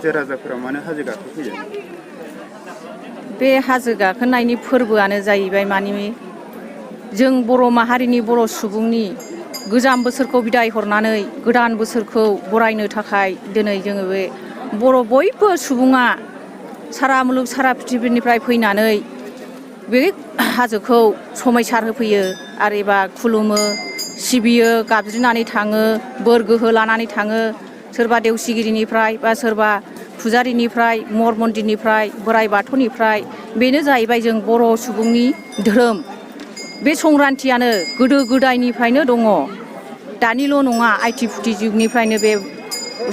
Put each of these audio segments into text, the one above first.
रायजो राजाफोरा मानो हाजो गाखोफैयो? बे हाजो गाखोनायनि फोरबोआनो जाहैबाय मानि जों बर' माहारिनि बर' सुबुंनि गोजाम बोसोरखौ बिदाय हरनानै गोदान बोसोरखौ बरायनो थाखाय दिनै जोङो बे बर' बयबो सुबुङा सारा मुलुग सारा पृथिबिनिफ्राय फैनानै बे हाजोखौ समायसार होफैयो आरो एबा खुलुमो सिबियो गाबज्रिनानै थाङो बोर गोहो लानानै थाङो सोरबा देवसिगिरिनिफ्राय बा सोरबा फुजारिनिफ्राय मर मन्दिरनिफ्राय बोराइ बाथौनिफ्राय बेनो जाहैबाय जों बर' सुबुंनि धोरोम। बे संक्रान्तियानो गोदो गोदायनिफ्रायनो दङ दानिल' नङा आइथि फुथि जुगनिफ्रायनो बे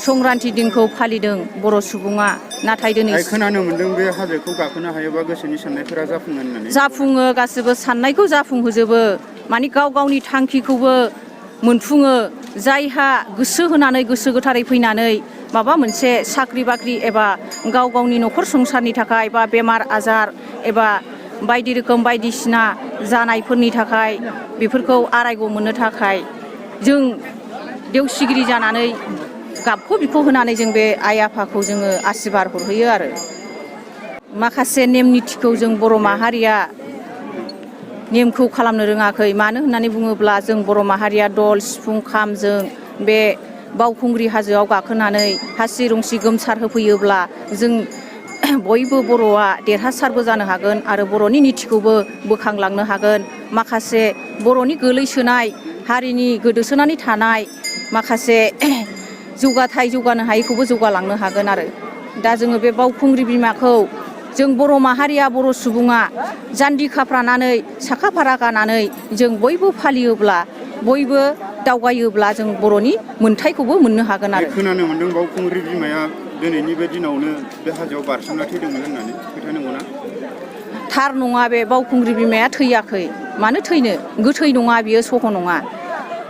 संक्रान्ति दिनखौ फालिदों बर' सुबुङा। नाथाय दिनै खोनानो मोन्दों बे हाजोखौ गाखोनो हायोबा गोसोनि साननायफोरा जाफुङो होननानै। जाफुङो गासिबो साननायखौ जाफुंहोजोबो माने गाव गावनि थांखिखौबो मोनफुङो जायहा गोसो होनानै गोसो गोथारै फैनानै माबा मोनसे साख्रि बाख्रि एबा गाव गावनि न'खर संसारनि थाखाय बा बेमार आजार एबा बायदि रोखोम बायदिसिना जानायफोरनि थाखाय बेफोरखौ आरायग' मोननो थाखाय जों देवसिगिरि जानानै गाबख' बिख' होनानै जों बे आइ आफाखौ जोङो आसिरबाद हरहोयो आरो माखासे नेम निथिखौ जों बर' माहारिया नेमखौ खालामनो रोङाखै मानो होननानै बुङोब्ला जों बर' माहारिया दल सिफुं खामजों बे बावखुंग्रि हाजोआव गाखोनानै हासि रंसि गोमसार होफैयोब्ला जों बयबो बर'आ देरहासारबो जानो हागोन आरो बर'नि निथिखौबो बोखांलांनो हागोन माखासे बर'नि गोलैसोनाय हारिनि गोदोसोनानै थानाय माखासे जौगानो हायैखौबो जौगालांनो हागोन आरो दा जोङो बे बावखुंग्रि बिमाखौ जों बर' माहारिया बर' सुबुङा जान्जि खाफ्रानानै साखा फारा गानानै जों बयबो फालियोब्ला बयबो दावगायोब्ला जों बर'नि मोनथायखौबो मोननो हागोन आरो। खोनानो मोन्दों बावखुंग्रि बिमाया दिनैनि बे दिनावनो बे हाजोआव बारसोमना थैदोंमोन होननानै खोथा नंगौना? थार नङा बे बावखुंग्रि बिमाया थैयाखै मानो थैनो गोथै नङा बियो सह' नङा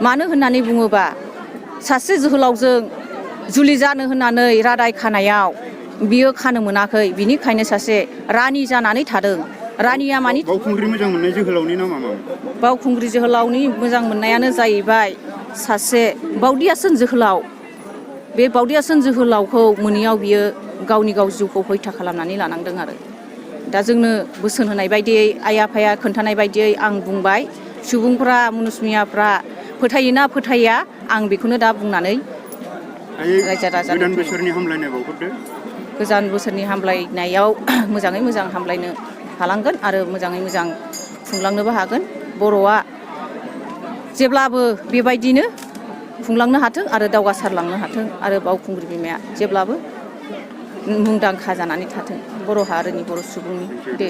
मानो होननानै बुङोबा सासे जोहोलावजों जुलि जानो होननानै रादाय खानायाव बियो खानो मोनाखै बिनिखायनो सासे रानि जानानै थादों। रानिया मानि बावखुंग्रि मोजां मोननाय जोहोलावनि नामा मामोन? बावखुंग्रि जोहोलावनि मोजां मोननायानो जाहैबाय सासे बावदियासोन जोहोलाव बे बावदियासोन जोहोलावखौ मोनैयाव बियो गावनि गाव जिउखौ हयथा खालामनानै लानांदों आरो दा जोंनो बोसोन होनाय बायदियै आइ आफाया खोन्थानाय बायदियै आं बुंबाय सुबुंफ्रा मुनुसमियाफ्रा फोथायोना फोथाया आं बेखौनो दा बुंनानै रायजो राजानो गोदान बोसोरनि हामलायनाय बावहरदो। गोदान बोसोरनि हामलायनायाव मोजाङै मोजां हामलायनो हालांगोन आरो मोजाङै मोजां खुंलांनोबो हागोन बर'आ जेब्लाबो बेबायदिनो खुंलांनो हाथों आरो दावगासारलांनो हाथों आरो बावखुंग्रि बिमाया जेब्लाबो मुंदांखा जानानै थाथों बर' हारिनि बर' सुबुंनि दे